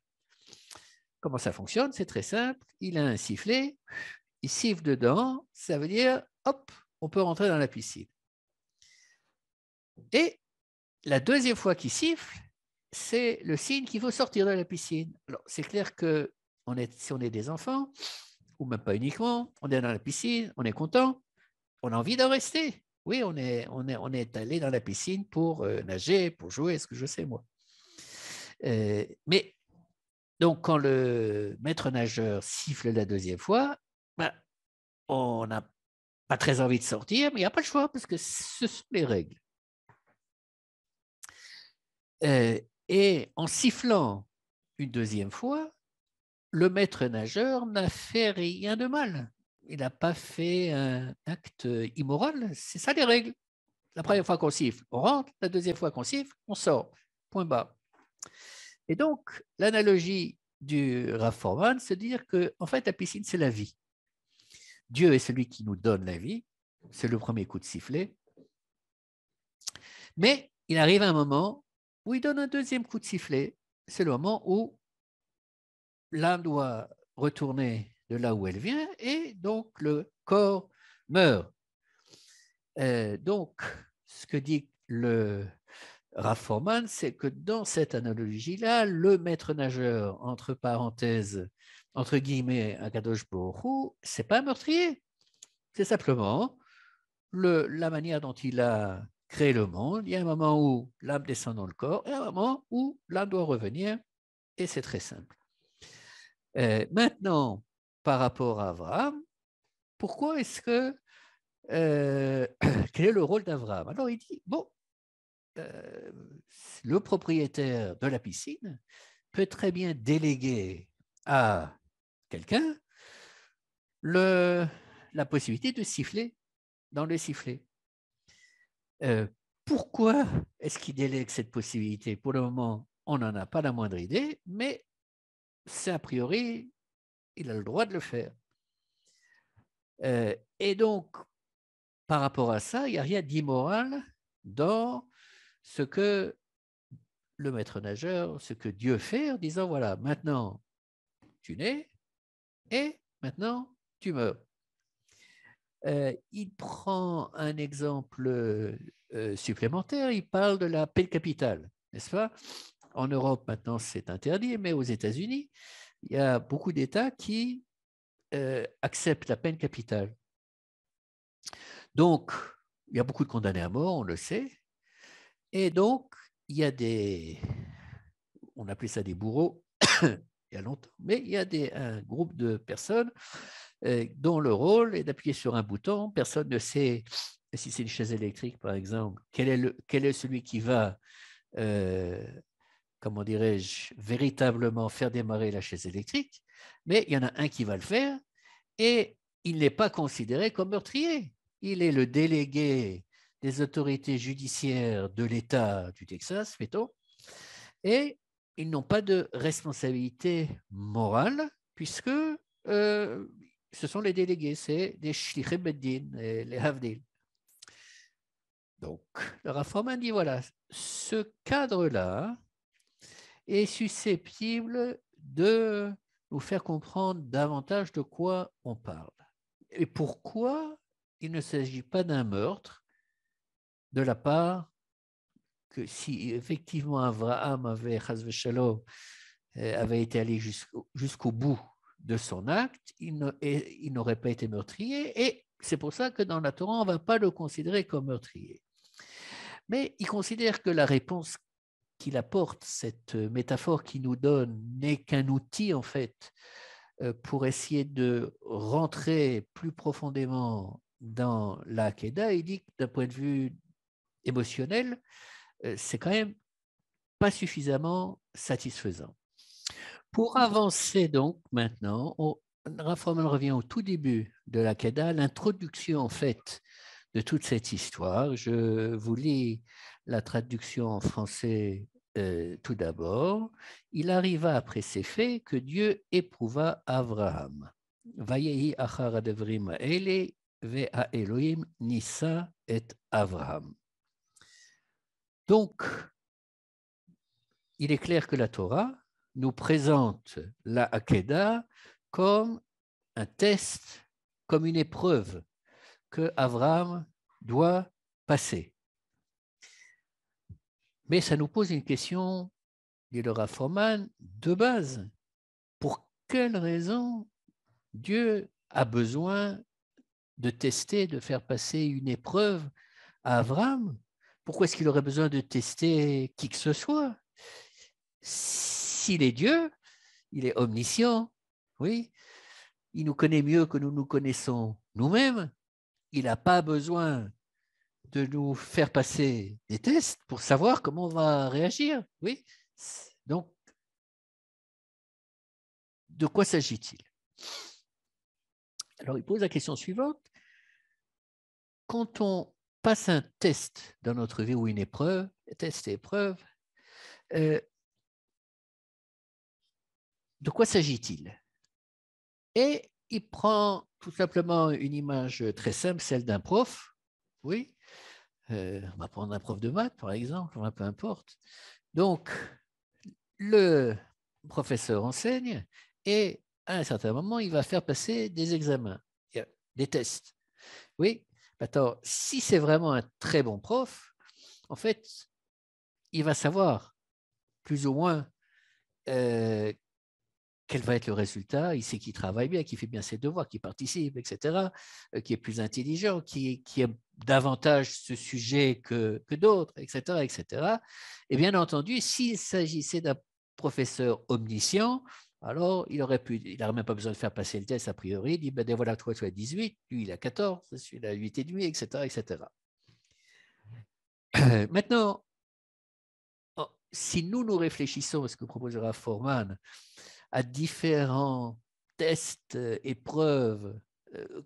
Comment ça fonctionne? C'est très simple. Il a un sifflet, il siffle dedans, ça veut dire, hop, on peut rentrer dans la piscine. Et la deuxième fois qu'il siffle, c'est le signe qu'il faut sortir de la piscine. Alors, c'est clair que si on est des enfants, ou même pas uniquement, on est dans la piscine, on est content, on a envie d'en rester. Oui, on est allé dans la piscine pour nager, pour jouer, ce que je sais moi. Mais donc, quand le maître nageur siffle la deuxième fois, ben, on n'a pas très envie de sortir, mais il n'y a pas le choix parce que ce sont les règles. Et en sifflant une deuxième fois, le maître nageur n'a fait rien de mal. Il n'a pas fait un acte immoral. C'est ça les règles. La première fois qu'on siffle, on rentre. La deuxième fois qu'on siffle, on sort. Point barre. Et donc, l'analogie du Rav Forman, c'est de dire que, en fait, la piscine, c'est la vie. Dieu est celui qui nous donne la vie. C'est le premier coup de sifflet. Mais il arrive un moment où il donne un deuxième coup de sifflet. C'est le moment où l'âme doit retourner de là où elle vient et donc le corps meurt. Donc, ce que dit le Rav Foreman, c'est que dans cette analogie-là, le maître nageur, entre parenthèses, entre guillemets, Akadosh Baruch Hu, c'est pas un meurtrier. C'est simplement la manière dont il a créé le monde. Il y a un moment où l'âme descend dans le corps et un moment où l'âme doit revenir, et c'est très simple. Maintenant, par rapport à Abraham, pourquoi est-ce que quel est le rôle d'Abraham? Alors il dit, bon, le propriétaire de la piscine peut très bien déléguer à quelqu'un la possibilité de siffler dans le sifflet. Pourquoi est-ce qu'il délègue cette possibilité? Pour le moment, on n'en a pas la moindre idée, mais c'est a priori, il a le droit de le faire. Et donc, par rapport à ça, il n'y a rien d'immoral dans ce que le maître nageur, ce que Dieu fait en disant, voilà, maintenant, tu nais et maintenant, tu meurs. Il prend un exemple supplémentaire, il parle de la peine capitale, n'est-ce pas? En Europe, maintenant, c'est interdit, mais aux États-Unis, il y a beaucoup d'États qui acceptent la peine capitale. Donc, il y a beaucoup de condamnés à mort, on le sait, et donc, il y a on appelait ça des bourreaux il y a longtemps, mais il y a un groupe de personnes dont le rôle est d'appuyer sur un bouton. Personne ne sait, si c'est une chaise électrique par exemple, quel est celui qui va, comment dirais-je, véritablement faire démarrer la chaise électrique, mais il y en a un qui va le faire et il n'est pas considéré comme meurtrier. Il est le délégué des autorités judiciaires de l'État du Texas, mettons, et ils n'ont pas de responsabilité morale puisque ce sont les délégués, c'est des shlichei beddin, les havdil. Donc, le Rav Foreman dit voilà, ce cadre-là est susceptible de nous faire comprendre davantage de quoi on parle et pourquoi il ne s'agit pas d'un meurtre de la part que si effectivement Abraham avait, avait été allé jusqu'au bout de son acte, il n'aurait pas été meurtrier et c'est pour ça que dans la Torah, on ne va pas le considérer comme meurtrier. Mais il considère que la réponse qu'il apporte, cette métaphore qu'il nous donne, n'est qu'un outil en fait pour essayer de rentrer plus profondément dans l'Akedah. Il dit que d'un point de vue émotionnel, c'est quand même pas suffisamment satisfaisant. Pour avancer donc maintenant, Rav Foreman revient au tout début de l'Akedah, l'introduction en fait de toute cette histoire. Je vous lis la traduction en français tout d'abord. Il arriva après ces faits que Dieu éprouva Abraham. Vayehi achar adevrim ha'ele ve'a Elohim nissa et Abraham. Donc, il est clair que la Torah nous présente la Akedah comme un test, comme une épreuve que Abraham doit passer. Mais ça nous pose une question, dit le Rav Foreman, de base. Pour quelle raison Dieu a besoin de tester, de faire passer une épreuve à Abraham? Pourquoi est-ce qu'il aurait besoin de tester qui que ce soit? S'il est Dieu, il est omniscient, oui, il nous connaît mieux que nous nous connaissons nous-mêmes, il n'a pas besoin de nous faire passer des tests pour savoir comment on va réagir, oui. Donc, de quoi s'agit-il? Alors, il pose la question suivante. Quand on passe un test dans notre vie ou une épreuve, test et épreuve, de quoi s'agit-il? Et il prend tout simplement une image très simple, celle d'un prof, oui, On va prendre un prof de maths, par exemple, enfin, peu importe. Donc, le professeur enseigne et à un certain moment, il va faire passer des examens, des tests. Oui, attends, si c'est vraiment un très bon prof, en fait, il va savoir plus ou moins quel va être le résultat. Il sait qu'il travaille bien, qu'il fait bien ses devoirs, qu'il participe, etc., qui est plus intelligent, qui aime davantage ce sujet que d'autres, etc., etc. Et bien entendu, s'il s'agissait d'un professeur omniscient, alors il n'aurait même pas besoin de faire passer le test a priori. Il dit, ben voilà, toi, tu as 18, lui, il a 14, celui-là, 8,5, etc., etc. Maintenant, si nous réfléchissons, ce que proposera Forman, à différents tests, épreuves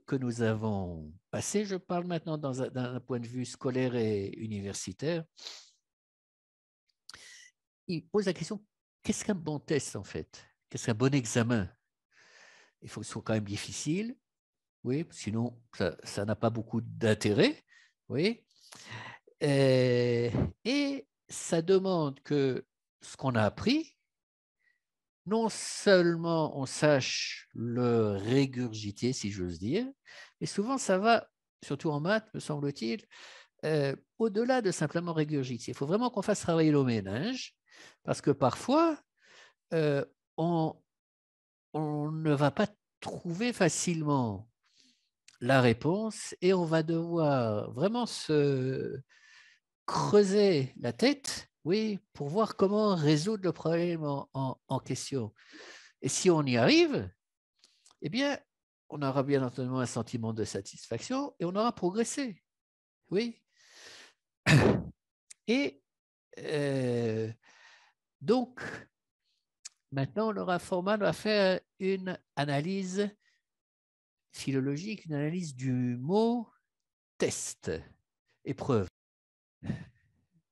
que nous avons passés, je parle maintenant d'un point de vue scolaire et universitaire, il pose la question, qu'est-ce qu'un bon test en fait? Qu'est-ce qu'un bon examen? Il faut que ce soit quand même difficile, oui, sinon ça n'a pas beaucoup d'intérêt, oui. Et ça demande que ce qu'on a appris, non seulement on sache le régurgiter, si j'ose dire, mais souvent ça va, surtout en maths, me semble-t-il, au-delà de simplement régurgiter. Il faut vraiment qu'on fasse travailler le ménage, parce que parfois, on ne va pas trouver facilement la réponse et on va devoir vraiment se creuser la tête, oui, pour voir comment résoudre le problème en question. Et si on y arrive, eh bien, on aura bien entendu un sentiment de satisfaction et on aura progressé. Oui. Et donc, maintenant, Laura Forman va faire une analyse philologique, une analyse du mot test, épreuve.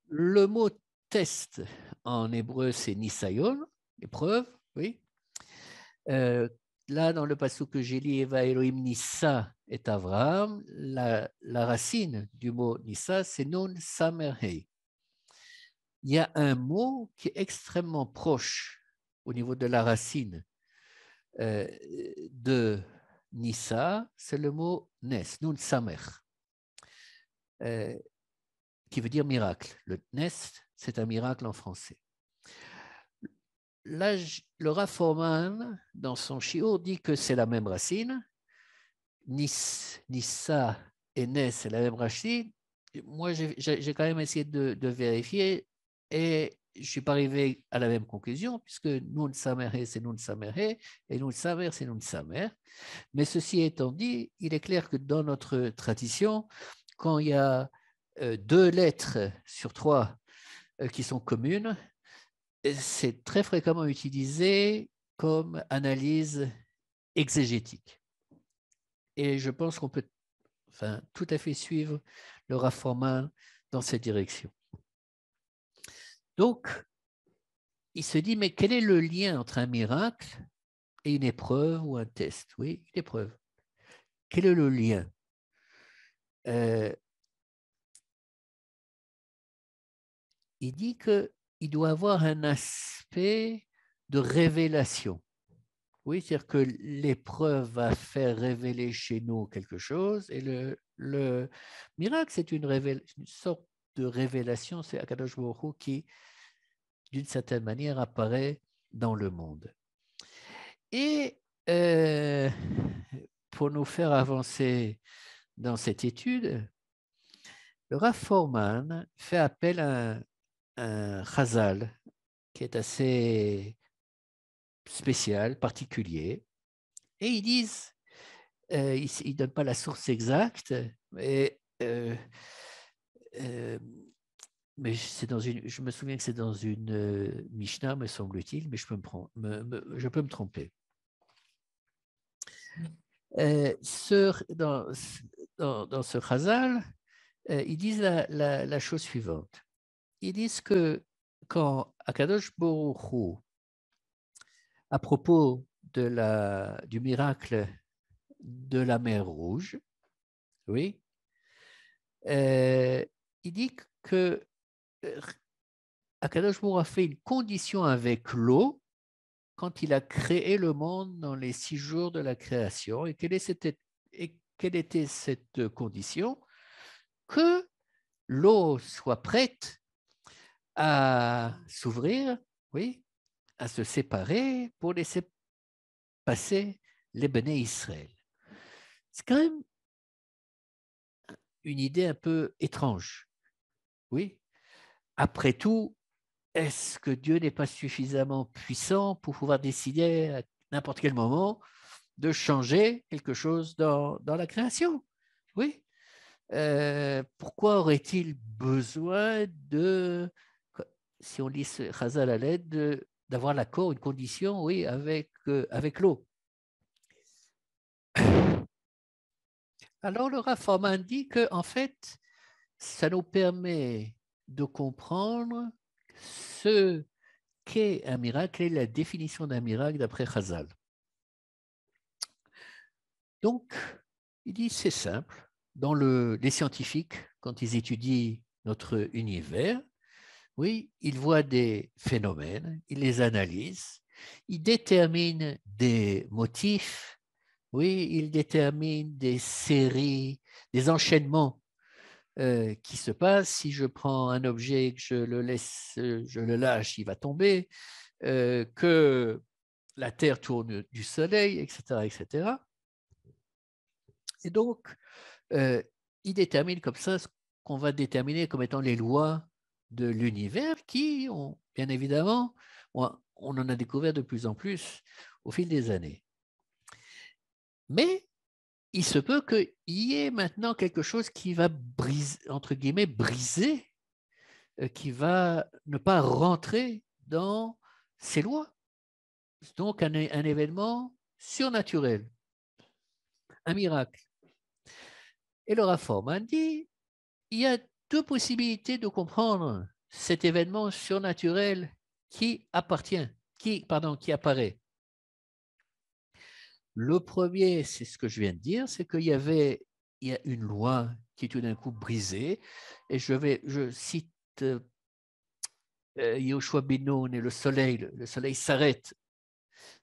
Le mot test en hébreu, c'est nisayon, épreuve, oui. Là, dans le passage que j'ai lu, Eva Elohim Nissa et Avraham, la racine du mot Nissa, c'est Nun Samerhei. Il y a un mot qui est extrêmement proche au niveau de la racine de Nissa, c'est le mot Nes, Nun Samer, qui veut dire miracle. Le Nes, c'est un miracle en français. Là, le Rav Forman, dans son shiur, dit que c'est la même racine. Nissa et Nes, c'est la même racine. Moi, j'ai quand même essayé de vérifier et je ne suis pas arrivé à la même conclusion, puisque Nun Samer, c'est Nun Samer, et Nun Samer, c'est Nun Samer. Mais ceci étant dit, il est clair que dans notre tradition, quand il y a 2 lettres sur 3 qui sont communes, c'est très fréquemment utilisé comme analyse exégétique. Et je pense qu'on peut tout à fait suivre le Rav Forman dans cette direction. Donc, il se dit, mais quel est le lien entre un miracle et une épreuve ou un test? Oui, une épreuve. Quel est le lien? Il dit qu'il doit avoir un aspect de révélation. Oui, c'est-à-dire que l'épreuve va faire révéler chez nous quelque chose et le miracle, c'est une sorte de révélation, c'est Akadosh Baruch Hu qui, d'une certaine manière, apparaît dans le monde. Et pour nous faire avancer dans cette étude, le Rav Forman fait appel à un chazal qui est assez spécial, particulier, et ils disent, ils ne donnent pas la source exacte, mais c'est je me souviens que c'est dans une Mishnah, me semble-t-il, mais je peux me tromper. Dans ce chazal, ils disent la chose suivante. Ils disent que quand Akadosh Baruch Hu, à propos du miracle de la mer Rouge, oui, il dit que Akadosh Baruch Hu a fait une condition avec l'eau quand il a créé le monde dans les 6 jours de la création. Et quelle était cette condition? Que l'eau soit prête à s'ouvrir, oui, à se séparer pour laisser passer les Béné Israël. C'est quand même une idée un peu étrange, oui. Après tout, est-ce que Dieu n'est pas suffisamment puissant pour pouvoir décider à n'importe quel moment de changer quelque chose dans la création? Oui. Pourquoi aurait-il besoin de, si on lit ce Chazal à l'aide, d'avoir l'accord, une condition, oui, avec l'eau? Alors le Rav Forman dit que en fait, ça nous permet de comprendre ce qu'est un miracle, quelle est la définition d'un miracle d'après Chazal. Donc, il dit c'est simple. Dans les scientifiques, quand ils étudient notre univers, oui, ils voient des phénomènes, ils les analysent, ils déterminent des motifs, oui, ils déterminent des séries, des enchaînements qui se passent. Si je prends un objet, que je le lâche, il va tomber, que la Terre tourne du Soleil, etc., etc. Et donc, il détermine comme ça ce qu'on va déterminer comme étant les lois de l'univers qui, bien évidemment, on en a découvert de plus en plus au fil des années. Mais il se peut qu'il y ait maintenant quelque chose qui va briser, entre guillemets, briser, qui va ne pas rentrer dans ces lois. Donc, un événement surnaturel, un miracle. Et le Rav Forman dit, il y a 2 possibilités de comprendre cet événement surnaturel qui apparaît. Le premier, c'est ce que je viens de dire, c'est qu'il y a une loi qui est tout d'un coup brisée. Et je cite Yoshua ben Nun, et le soleil s'arrête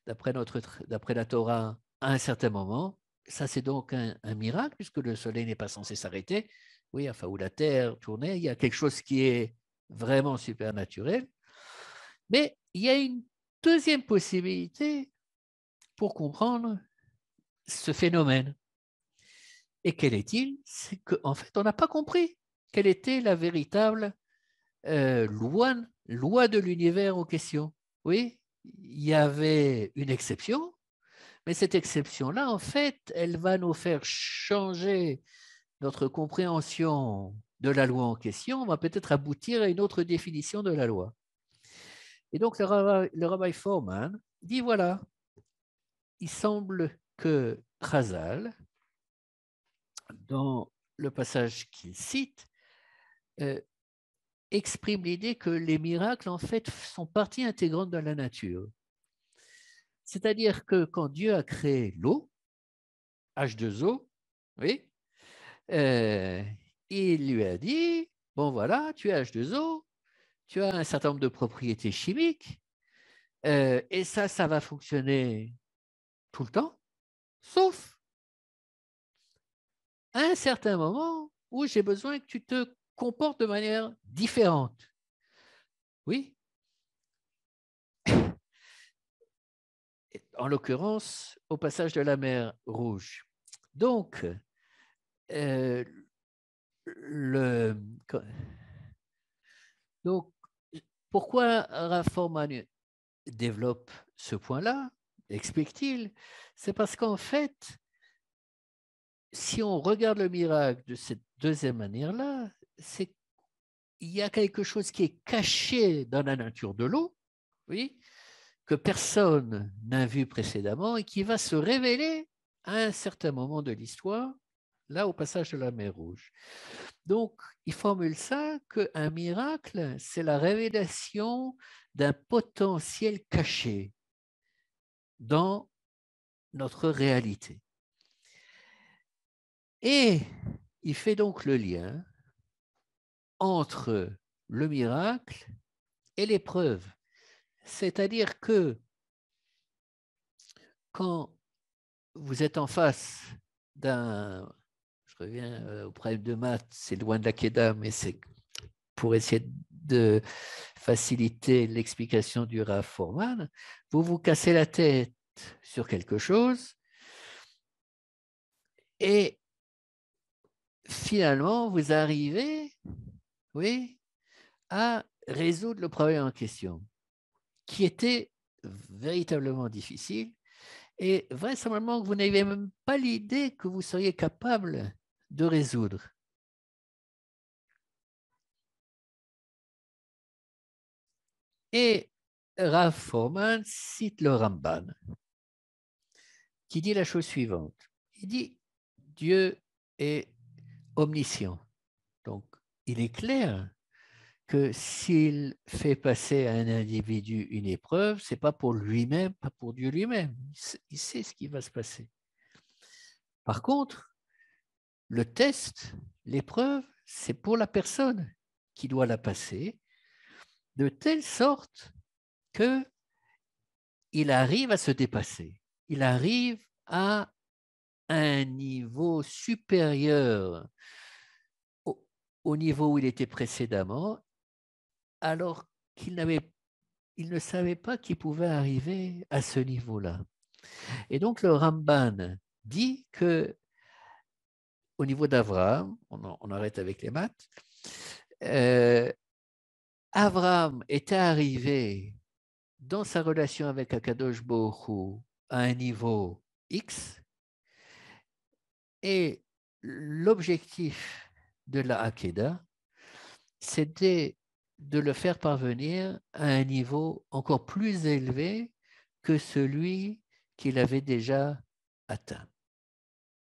d'après la Torah à un certain moment. Ça, c'est donc un miracle, puisque le soleil n'est pas censé s'arrêter. Oui, enfin, où la Terre tournait, il y a quelque chose qui est vraiment supernaturel. Mais il y a une deuxième possibilité pour comprendre ce phénomène. Et quel est-il? C'est qu'en fait, on n'a pas compris quelle était la véritable loi de l'univers en question. Oui, il y avait une exception, mais cette exception-là, en fait, elle va nous faire changer notre compréhension de la loi en question. On va peut-être aboutir à une autre définition de la loi. Et donc, le Rabbi Foreman dit, voilà, il semble que Chazal, dans le passage qu'il cite, euh, exprime l'idée que les miracles, en fait, sont partie intégrante de la nature. C'est-à-dire que quand Dieu a créé l'eau, H2O, oui, euh, il lui a dit, bon voilà, tu es H2O, tu as un certain nombre de propriétés chimiques, et ça va fonctionner tout le temps, sauf à un certain moment où j'ai besoin que tu te comportes de manière différente. Oui, en l'occurrence, au passage de la mer Rouge. Donc, euh, le, donc pourquoi Raforman développe ce point-là, explique-t-il? C'est parce qu'en fait, si on regarde le miracle de cette deuxième manière-là, c'est qu'il y a quelque chose qui est caché dans la nature de l'eau, oui, que personne n'a vu précédemment et qui va se révéler à un certain moment de l'histoire, là au passage de la mer Rouge. Donc, il formule ça qu'un miracle, c'est la révélation d'un potentiel caché dans notre réalité. Et il fait donc le lien entre le miracle et l'épreuve. C'est-à-dire que quand vous êtes en face d'un, je reviens au problème de maths, c'est loin de la Kedah, mais c'est pour essayer de faciliter l'explication du Rav Foreman, vous vous cassez la tête sur quelque chose et finalement vous arrivez, oui, à résoudre le problème en question, qui était véritablement difficile et vraisemblablement vous n'avez même pas l'idée que vous seriez capable de résoudre. Et Rav Foreman cite le Ramban, qui dit la chose suivante. Il dit, Dieu est omniscient. Donc, il est clair que s'il fait passer à un individu une épreuve, ce n'est pas pour lui-même, pas pour Dieu lui-même. Il sait ce qui va se passer. Par contre, le test, l'épreuve, c'est pour la personne qui doit la passer, de telle sorte qu'il arrive à se dépasser. Il arrive à un niveau supérieur au niveau où il était précédemment, alors qu'il ne savait pas qu'il pouvait arriver à ce niveau-là. Et donc le Ramban dit que au niveau d'Abraham, on arrête avec les maths, Abraham était arrivé dans sa relation avec Akadosh Baruch Hu à un niveau X, et l'objectif de la Hakeda, c'était de le faire parvenir à un niveau encore plus élevé que celui qu'il avait déjà atteint.